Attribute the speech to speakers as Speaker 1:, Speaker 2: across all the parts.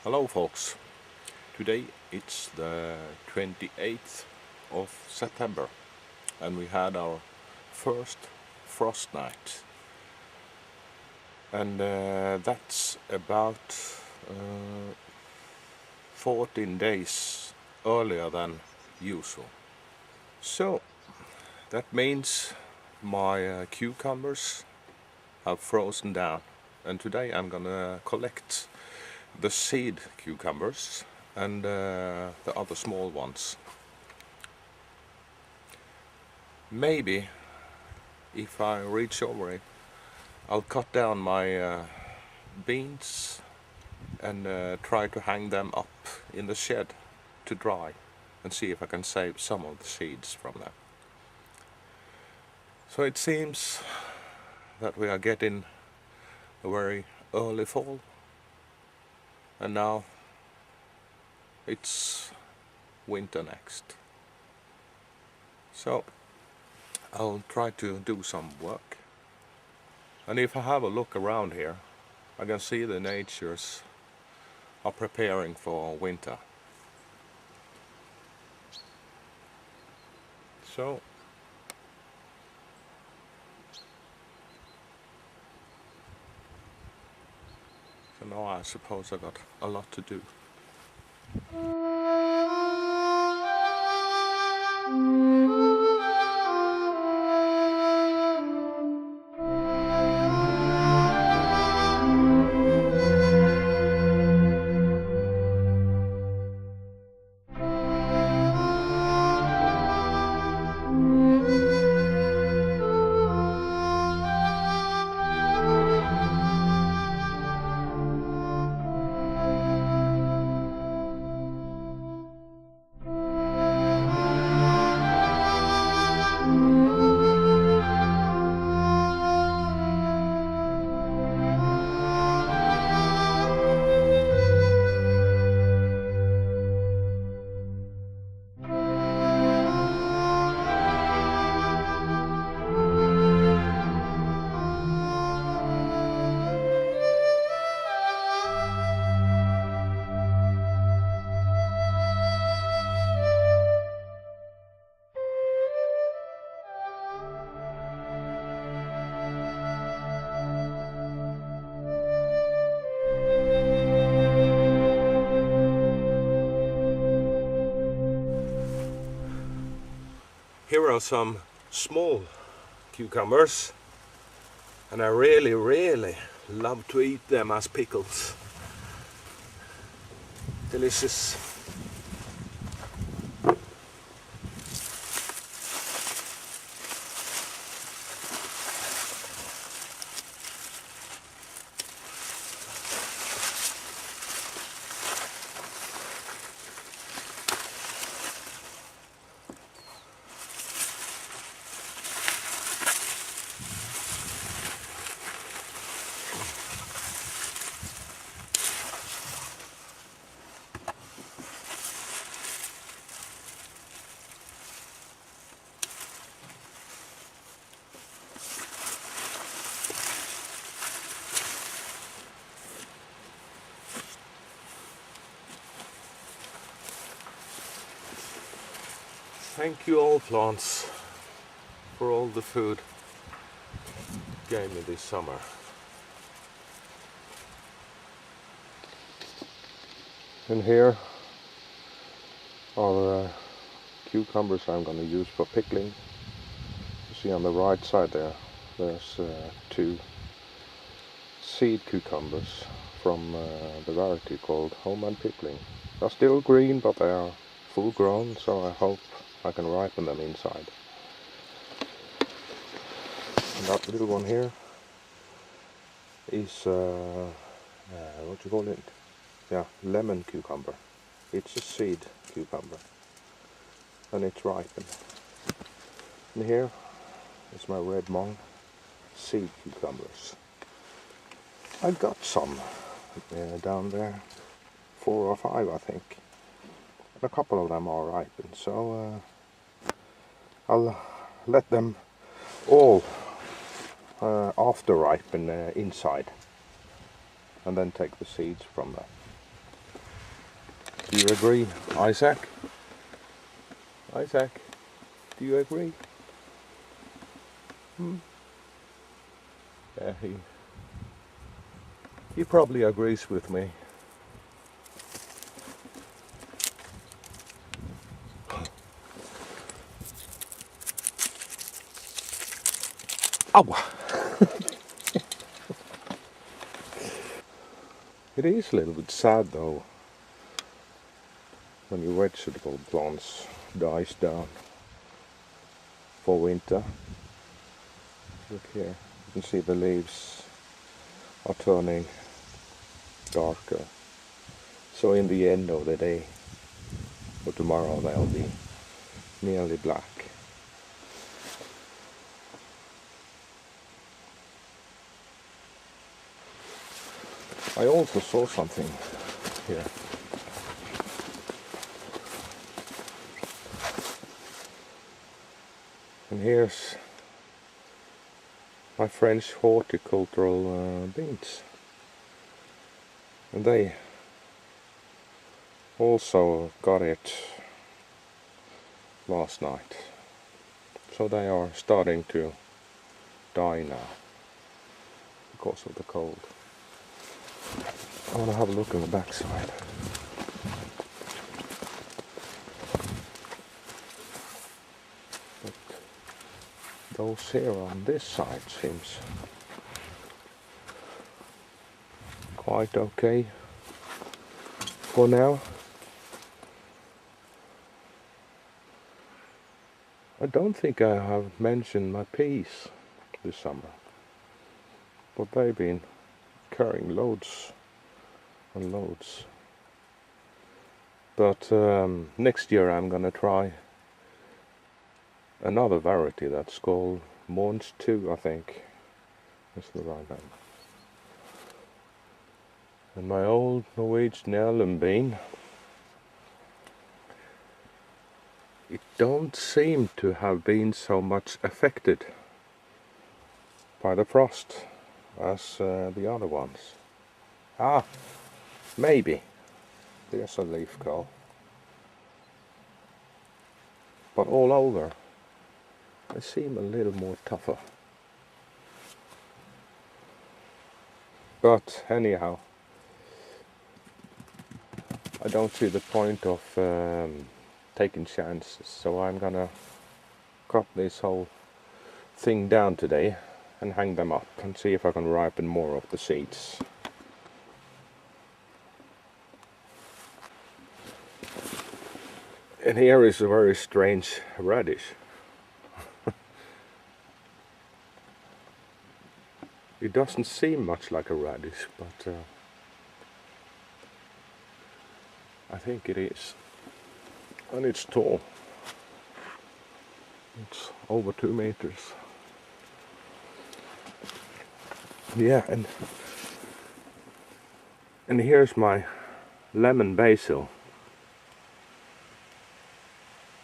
Speaker 1: Hello folks, today it's the 28th of September and we had our first frost night, and that's about 14 days earlier than usual. So that means my cucumbers have frozen down, and today I'm gonna collect the seed cucumbers and the other small ones. Maybe if I reach over it, I'll cut down my beans and try to hang them up in the shed to dry and see if I can save some of the seeds from them. So it seems that we are getting a very early fall, and now it's winter next. So I'll try to do some work, and if I have a look around here, I can see the natures are preparing for winter. So now I suppose I got a lot to do. Here are some small cucumbers, and I really love to eat them as pickles. Delicious. Thank you all plants for all the food you gave me this summer. And here are cucumbers I'm going to use for pickling. You see on the right side there's two seed cucumbers from the variety called Home and Pickling. They're still green, but they are full grown, so I hope I can ripen them inside. And that little one here is what you call it? Yeah, lemon cucumber. It's a seed cucumber, and it's ripened. And here is my red mung seed cucumbers. I got some down there, 4 or 5 I think. And a couple of them are ripened, so I'll let them all after ripen inside, and then take the seeds from them. Do you agree, Isaac? Isaac, do you agree? Yeah, he probably agrees with me. Ow! It is a little bit sad though when your vegetable plants dies down for winter. Look here, you can see the leaves are turning darker. So in the end of the day, or tomorrow, they'll be nearly black. I also saw something here. And here's my French horticultural beans. And they also got it last night. So they are starting to die now because of the cold. I want to have a look on the backside. But those here on this side seems quite okay for now. I don't think I have mentioned my peas this summer, but they've been carrying loads and loads. But next year I'm gonna try another variety that's called Mons 2, I think. That's the right name. And my old Norwegian heirloom bean, it don't seem to have been so much affected by the frost as the other ones. Ah, maybe. There's a leaf curl. But all over, they seem a little more tougher. But anyhow, I don't see the point of taking chances, so I'm gonna cut this whole thing down today and hang them up and see if I can ripen more of the seeds. And here is a very strange radish. It doesn't seem much like a radish, but I think it is. And it's tall. It's over 2 meters. Yeah, and here's my lemon basil.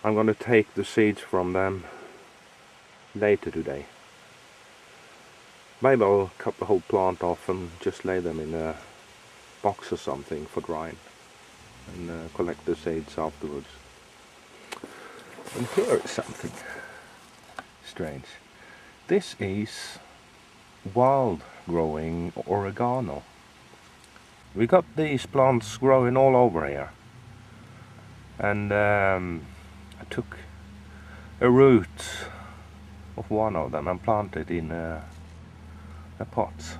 Speaker 1: I'm gonna take the seeds from them later today. Maybe I'll cut the whole plant off and just lay them in a box or something for drying and collect the seeds afterwards. And here is something strange. This is wild growing oregano. We got these plants growing all over here, and I took a root of one of them and planted in a pot.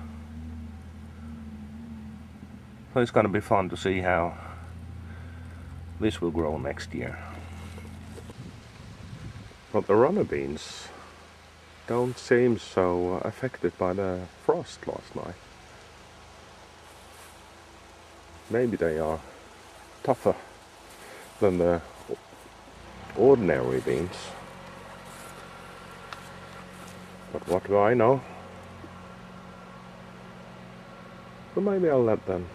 Speaker 1: So it's gonna be fun to see how this will grow next year. But the runner beans don't seem so affected by the frost last night. Maybe they are tougher than the ordinary beans. But what do I know? So maybe I'll let them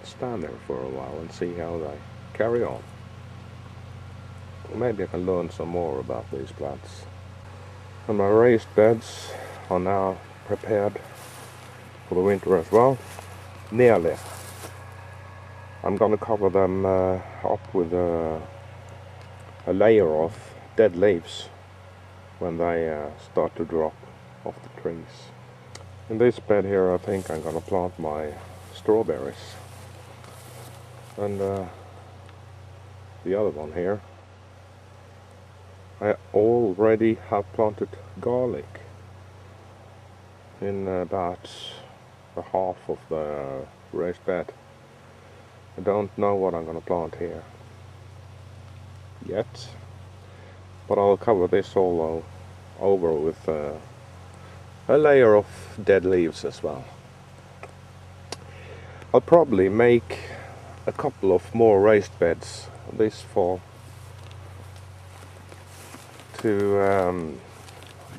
Speaker 1: stand there for a while and see how they carry on. Maybe I can learn some more about these plants. And my raised beds are now prepared for the winter as well. Nearly. I'm gonna cover them up with a layer of dead leaves when they start to drop off the trees. In this bed here I think I'm gonna plant my strawberries, and the other one here I already have planted garlic in about a half of the raised bed. I don't know what I'm gonna plant here yet, but I'll cover this all over with a layer of dead leaves as well. I'll probably make a couple of more raised beds this fall to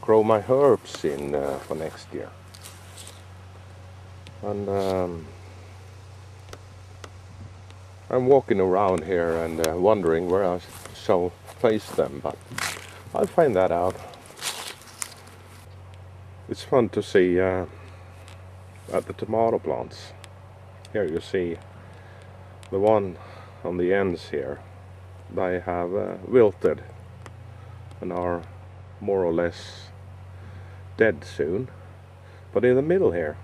Speaker 1: grow my herbs in for next year. And I'm walking around here and wondering where I shall place them, but I'll find that out. It's fun to see at the tomato plants. Here you see the one on the ends here. They have wilted and are more or less dead soon. But in the middle here,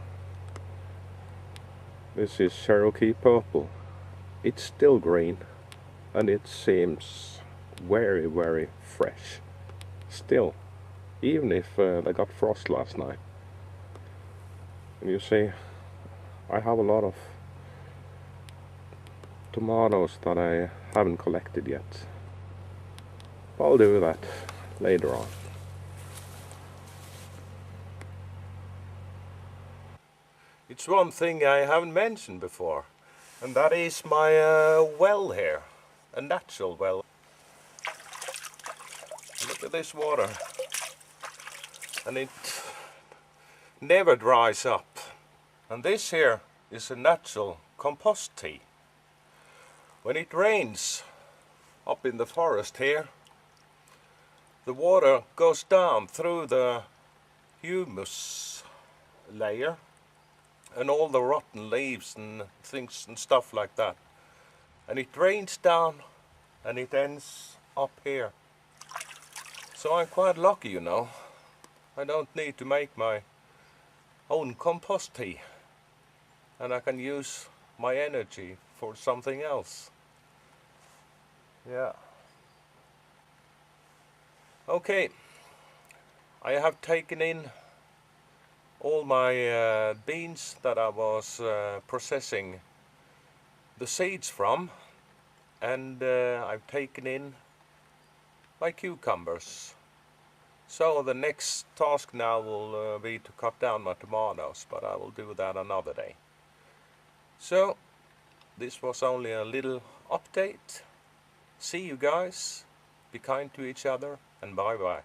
Speaker 1: this is Cherokee purple. It's still green and it seems very, very fresh still, even if they got frost last night. And you see, I have a lot of tomatoes that I haven't collected yet. I'll do that later on. It's one thing I haven't mentioned before, and that is my well here, a natural well. Look at this water, and it never dries up. And this here is a natural compost tea. When it rains up in the forest here, the water goes down through the humus layer and all the rotten leaves and things and stuff like that, and it rains down and it ends up here. So I'm quite lucky, you know. I don't need to make my own compost tea, and I can use my energy for something else. Yeah. Okay, I have taken in all my beans that I was processing the seeds from, and I've taken in my cucumbers. So the next task now will be to cut down my tomatoes, but I will do that another day. So this was only a little update. See you guys, be kind to each other, and bye bye.